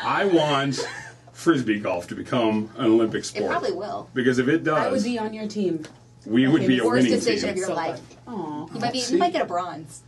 I want Frisbee golf to become an Olympic sport. It probably will. Because if it does... I would be on your team. We would be a winning team. Worst decision of your life. Aww. You might get a bronze.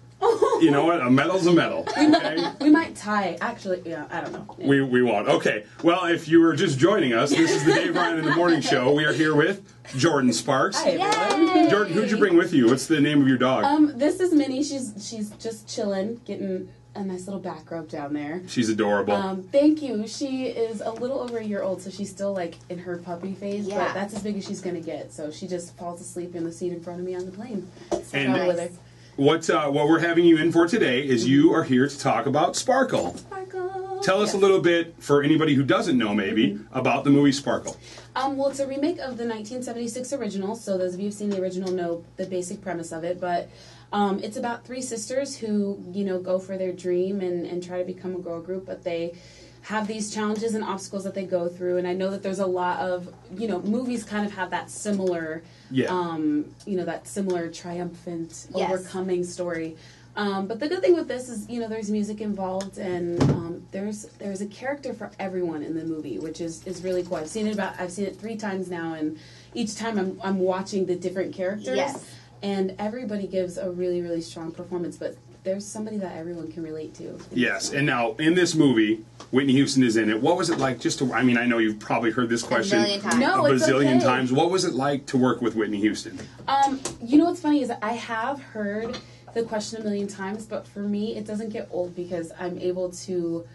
You know what? A medal's a medal. Okay? We might tie. Actually, yeah, I don't know. Yeah. We won't. Okay. Well, if you were just joining us, this is the Dave Ryan in the Morning Show. We are here with Jordin Sparks. Hi, everyone. Jordin, who'd you bring with you? What's the name of your dog? This is Minnie. She's just chilling, getting a nice little back rub down there. She's adorable. Thank you. She is a little over a year old, so she's still like in her puppy phase, Yeah. but that's as big as she's gonna get. So she just falls asleep in the seat in front of me on the plane. And Go with her. What we're having you in for today is you are here to talk about Sparkle. Sparkle. Tell us a little bit, for anybody who doesn't know maybe, about the movie Sparkle. Well, it's a remake of the 1976 original, so those of you who've seen the original know the basic premise of it, but it's about three sisters who, go for their dream and try to become a girl group, but they have these challenges and obstacles that they go through, and I know that there's a lot of, movies kind of have that similar, that similar triumphant, overcoming story. But the good thing with this is, there's music involved, and there's a character for everyone in the movie, which is really cool. I've seen it 3 times now, and each time I'm watching the different characters, and everybody gives a really, really strong performance, but there's somebody that everyone can relate to. Yes, and now, in this movie, Whitney Houston is in it. What was it like I know you've probably heard this question a million times. No, a bazillion okay. times. What was it like to work with Whitney Houston? What's funny is I have heard the question a million times, but for me, it doesn't get old because I'm able to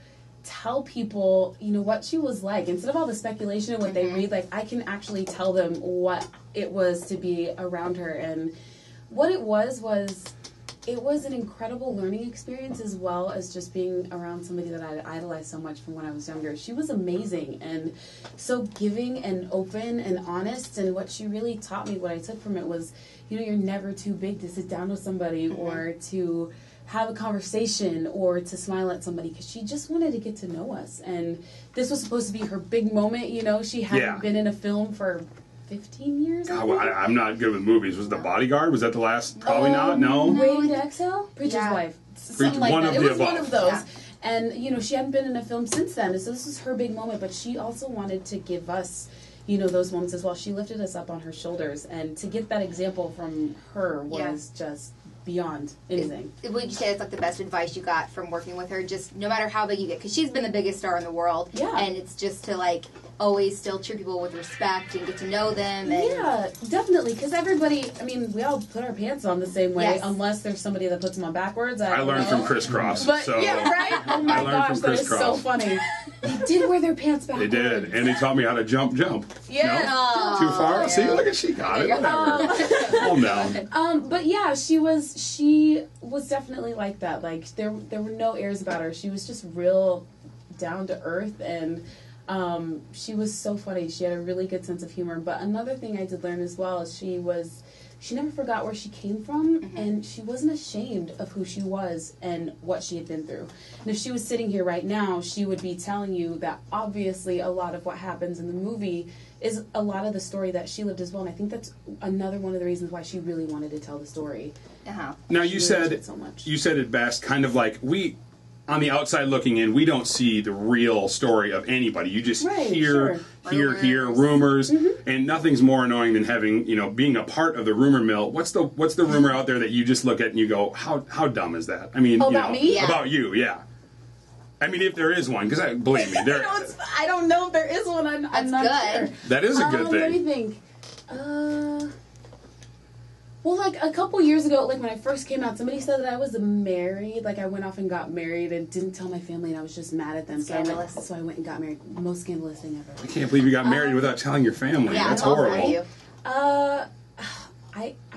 tell people, what she was like. Instead of all the speculation and what they read, I can actually tell them what it was to be around her. And what it was an incredible learning experience, as well as just being around somebody that I idolized so much from when I was younger. She was amazing and so giving and open and honest, and what she really taught me, what I took from it was, you're never too big to sit down with somebody or to have a conversation or to smile at somebody, because she just wanted to get to know us. And this was supposed to be her big moment. She hadn't been in a film for 15 years. I'm not good with movies. Was The Bodyguard? Was that the last? Probably not. No. Waiting to Exhale? Preacher's Wife. Something like that. It was one of those. Yeah. And, she hadn't been in a film since then. So this was her big moment. But she also wanted to give us, those moments as well. She lifted us up on her shoulders. And to get that example from her was just beyond anything. Would you say it's like the best advice you got from working with her? Just no matter how big you get, because she's been the biggest star in the world. Yeah. And it's just to always still treat people with respect and get to know them. And yeah, definitely. Because everybody, we all put our pants on the same way, unless there's somebody that puts them on backwards. I learned from Crisscross. But yeah, right? Oh my gosh, that is so funny. They did wear their pants backwards. They did, and they taught me how to jump. Yeah. No? Too far? Yeah. See, look at she got it. Whatever. Calm down. But yeah, she was definitely like that. There were no airs about her. She was just real down to earth, and she was so funny. She had a really good sense of humor. But another thing I did learn as well is she never forgot where she came from, and she wasn't ashamed of who she was and what she had been through. And if she was sitting here right now, she would be telling you that obviously a lot of what happens in the movie is a lot of the story that she lived as well. And I think that's another one of the reasons why she really wanted to tell the story. Now you said it best, kind of like on the outside looking in, we don't see the real story of anybody. You just hear rumors, and nothing's more annoying than having, being a part of the rumor mill. What's the rumor out there that you just look at and you go, how dumb is that? About me? Yeah. About you, yeah. If there is one, because believe me, there. I don't know if there is one. I'm not good. sure. That is a good thing. Let me think. Well, a couple years ago, when I first came out, somebody said that I was married. I went off and got married and didn't tell my family, and I was just mad at them. Scandalous. So I went and got married. Most scandalous thing ever. I can't believe you got married without telling your family. Yeah, that's horrible.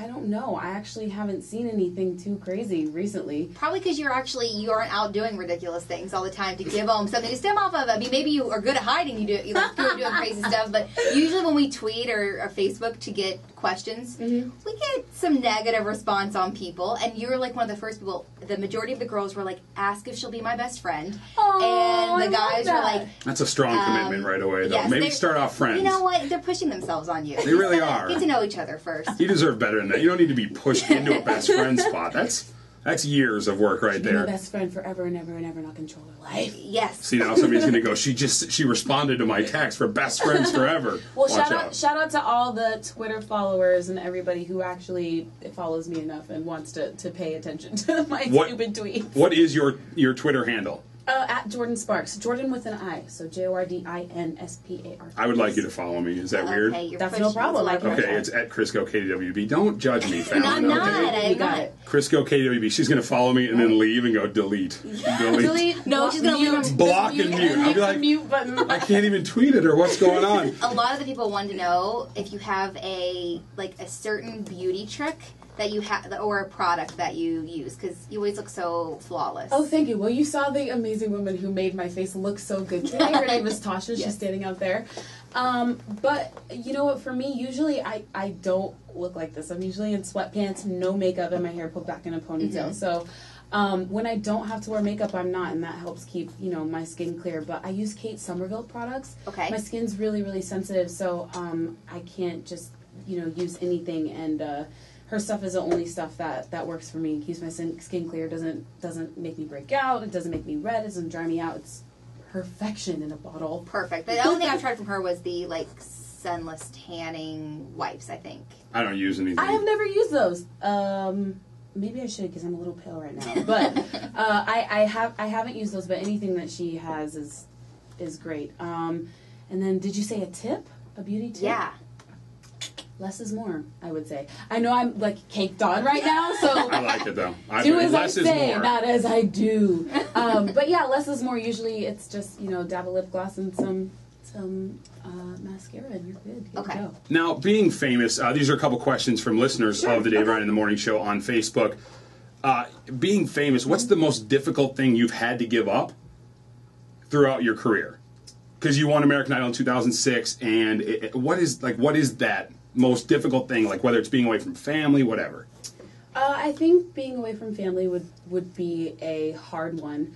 I don't know. I actually haven't seen anything too crazy recently. Probably because you aren't out doing ridiculous things all the time to give them something to stem off of. Maybe you are good at hiding. You're doing crazy stuff, but usually when we tweet or Facebook to get questions, we get some negative response on people, and you're one of the first people. The majority of the girls were ask if she'll be my best friend, and the guys were that's a strong commitment right away, though. Yes, maybe start off friends. You know what? They're pushing themselves on you. They really are. Get to know each other first. You deserve better than that. You don't need to be pushed into a best friend spot. That's That's years of work right there. My best friend forever and ever and ever, not control her life. Yes. See, now somebody's going to go, she responded to my text for best friends forever. Well, shout out to all the Twitter followers and everybody who actually follows me enough and wants to pay attention to my stupid tweets. What is your Twitter handle? At Jordin Sparks. Jordin with an I. So JORDINSPARKS. I would like you to follow me. Is that weird? That's no problem. Okay, it's at Crisco KWB. Don't judge me, Fallon. I'm not. Okay? I'm not. Crisco KWB. She's going to follow me and then leave and go delete. Delete. No, she's going to leave. Block and mute. I'll be like, mute button. I can't even tweet it or what's going on. A lot of the people want to know if you have a certain beauty trick that you have, or a product that you use, because you always look so flawless. Oh, thank you. Well, you saw the amazing woman who made my face look so good today. Her name is Tasha. Yes. She's standing out there. But you know what? For me, usually I don't look like this. I'm usually in sweatpants, no makeup, and my hair pulled back in a ponytail. So when I don't have to wear makeup, I'm not, and that helps keep my skin clear. But I use Kate Somerville products. Okay. My skin's really, really sensitive, so I can't just use anything. And her stuff is the only stuff that works for me. It keeps my skin clear. Doesn't make me break out. It doesn't make me red. It doesn't dry me out. It's perfection in a bottle. Perfect. The only thing I've tried from her was the sunless tanning wipes, I think. I don't use anything. I have never used those. Maybe I should because I'm a little pale right now. But I haven't used those. But anything that she has is great. And then did you say a tip? A beauty tip? Yeah. Less is more, I would say. I know I'm caked on right now, so I like it though. Do as I say, not as I do. But yeah, less is more. Usually, it's just dab a lip gloss and some mascara, and you're good. Okay. Go. Now, being famous, these are a couple questions from listeners of the Dave Ryan in the Morning Show on Facebook. Being famous, what's the most difficult thing you've had to give up throughout your career? Because you won American Idol in 2006, and what is that most difficult thing, whether it's being away from family, whatever? I think being away from family would be a hard one,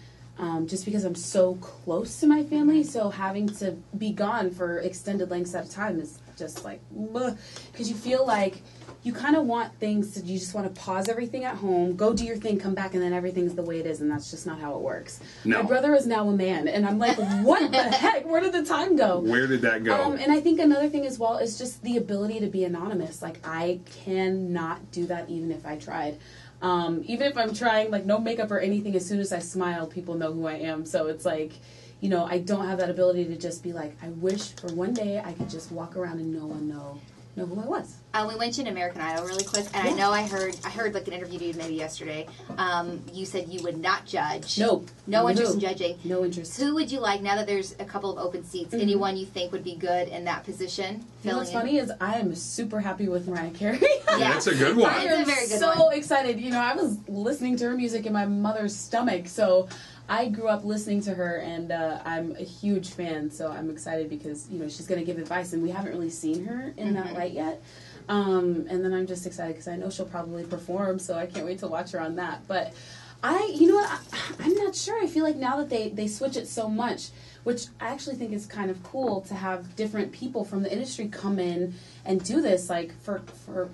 just because I'm so close to my family. So having to be gone for extended lengths at a time is just because you feel like you kind of want things you just want to pause everything at home, go do your thing, come back, and then everything's the way it is, and that's just not how it works. No. My brother is now a man, and I'm like, what the heck? Where did the time go? Where did that go? And I think another thing as well is just the ability to be anonymous. I cannot do that even if I tried. Even if I'm trying, no makeup or anything, as soon as I smile, people know who I am. So it's I don't have that ability to just be I wish for one day I could just walk around and no one know who I was. We mentioned American Idol really quick, and I know I heard an interview you did maybe yesterday. You said you would not judge. Nope. No interest in judging. No interest. Who would you like, now that there's a couple of open seats, anyone you think would be good in that position? What's funny is I am super happy with Mariah Carey. Yeah, that's a good one. I am so excited. I was listening to her music in my mother's stomach, so I grew up listening to her, and I'm a huge fan, so I'm excited because, she's going to give advice, and we haven't really seen her in that light yet. And then I'm just excited because I know she'll probably perform, so I can't wait to watch her on that. But I'm not sure. I feel like now that they switch it so much, which I actually think is kind of cool to have different people from the industry come in and do this.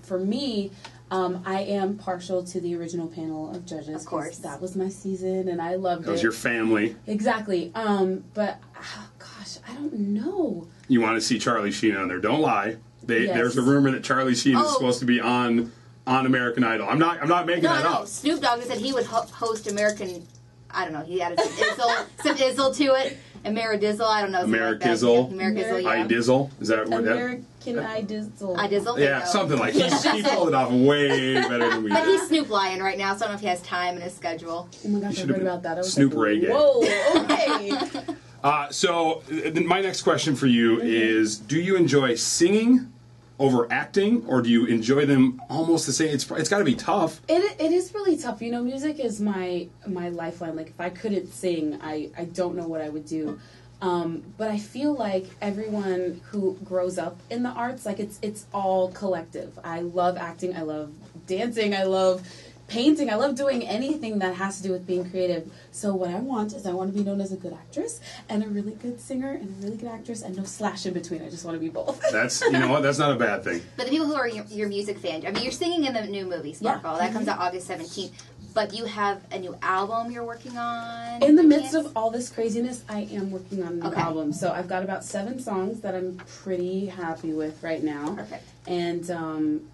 For me, I am partial to the original panel of judges. Of course. That was my season, and I loved it. That was your family. Exactly. But, gosh, I don't know. You want to see Charlie Sheen on there. Don't lie. There's a rumor that Charlie Sheen is supposed to be on American Idol. I'm not making that up. Snoop Dogg said he would host American. I don't know. He added some Izzle to it. Ameridizzle. I don't know. Amerikizzle. Amerikizzle. Yeah. Idizzle. Is that what American Idizzle. Idizzle. Yeah, something like he pulled it off way better than we did. But he's Snoop Lion right now, so I don't know if he has time in his schedule. Oh my gosh, I heard about that. I was Snoop Reggae. Whoa. Okay. So my next question for you is: do you enjoy singing over acting, or do you enjoy them almost the same? It's got to be tough. It is really tough. Music is my lifeline. If I couldn't sing, I don't know what I would do. But I feel like everyone who grows up in the arts, it's all collective. I love acting. I love dancing. I love painting. I love doing anything that has to do with being creative. So what I want to be known as a good actress and a really good singer and a really good actress and no slash in between. I just want to be both. That's that's not a bad thing. But the people who are your music fans, you're singing in the new movie Sparkle. That comes out August 17th. But you have a new album you're working on? In the midst of all this craziness, I am working on a new album. So I've got about 7 songs that I'm pretty happy with right now. Perfect. And,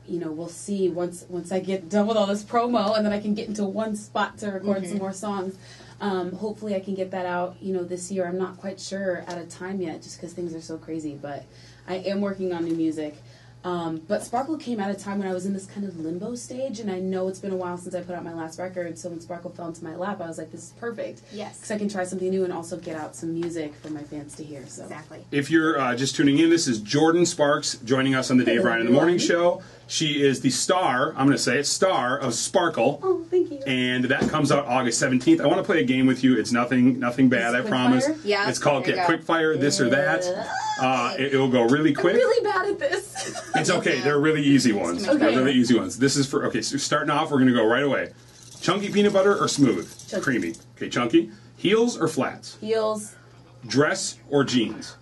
you know, we'll see once I get done with all this promo and then I can get into one spot to record some more songs. Hopefully I can get that out, you know, this year. I'm not quite sure at a time yet just because things are so crazy. But I am working on new music. But Sparkle came at a time when I was in this kind of limbo stage, and I know it's been a while since I put out my last record, so when Sparkle fell into my lap, I was like, this is perfect. Yes. Because I can try something new and also get out some music for my fans to hear. So. Exactly. If you're just tuning in, this is Jordin Sparks joining us on the Dave Ryan in the Morning Show. She is the star, I'm going to say it, star of Sparkle. Oh, thank you. And that comes out August 17th. I want to play a game with you. It's nothing bad, I promise. Fire? Yeah. It's called Quick Fire, this or that. It will go really quick. I'm really bad at this. It's okay. They're really easy ones. Okay. They're really easy ones. This is for, okay, so starting off, we're going to go right away. Chunky peanut butter or smooth? Chunky. Creamy. Okay, chunky. Heels or flats? Heels. Dress or jeans?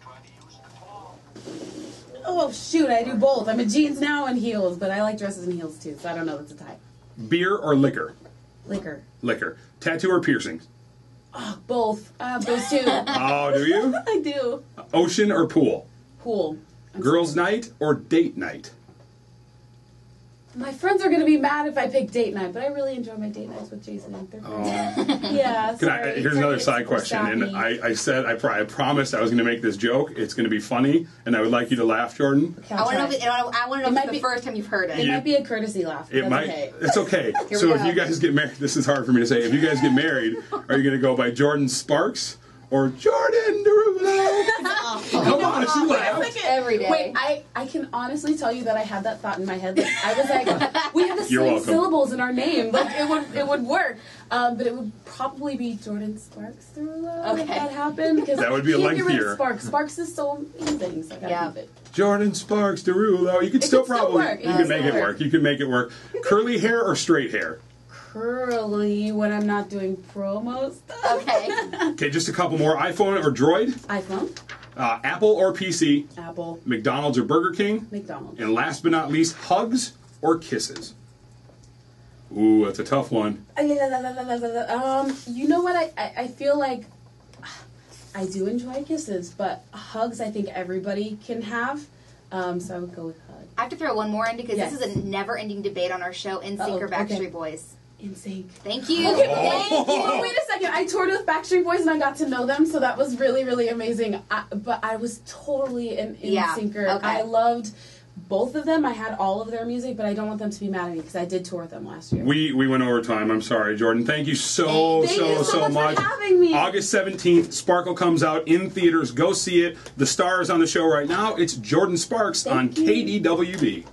Oh, shoot, I do both. I'm a jeans now and heels, but I like dresses and heels too, so I don't know what's a tie. Beer or liquor? Liquor. Liquor. Tattoo or piercings? Oh, both. I have those two. Oh, do you? I do. Ocean or pool? Pool. Girls' night or date night? My friends are going to be mad if I pick date night, but I really enjoy my date nights with Jason. They're great. Yeah, sorry. Here's another side question. And I said, I promised I was going to make this joke. It's going to be funny, and I would like you to laugh, Jordin. I want to know if it's the first time you've heard it. It might be a courtesy laugh. It might. Okay. It's okay. So if you guys get married, this is hard for me to say. If you guys get married, are you going to go by Jordin Sparks or Jordin Derulo? Come on, she laughed. Every day. Wait, I can honestly tell you that I had that thought in my head. Like, I was like, we have the You're same welcome. syllables in our name. Like it would work. But it would probably be Jordin Sparks Derulo if that happened. Because that would be a lengthier. Sparks. Sparks is so amazing. So I gotta keep it. Jordin Sparks Derulo. You could still probably work. you can make it work. You can make it work. Curly hair or straight hair? Curly when I'm not doing promo stuff. Okay. Okay, just a couple more. iPhone or Droid? iPhone. Apple or PC? Apple. McDonald's or Burger King? McDonald's. And last but not least, hugs or kisses? Ooh, that's a tough one. You know what? I feel like I do enjoy kisses, but hugs I think everybody can have. So I would go with hug. I have to throw one more in because this is a never-ending debate on our show, NSYNC or Backstreet Boys. NSYNC. Thank you. Okay, Thank you. Well, wait a second. I toured with Backstreet Boys and I got to know them, so that was really, really amazing. But I was totally an NSYNCer. Okay. I loved both of them. I had all of their music, but I don't want them to be mad at me because I did tour with them last year. We went over time. I'm sorry, Jordin. Thank you so much for having me. August 17th, Sparkle comes out in theaters. Go see it. The star is on the show right now. It's Jordin Sparks on KDWB.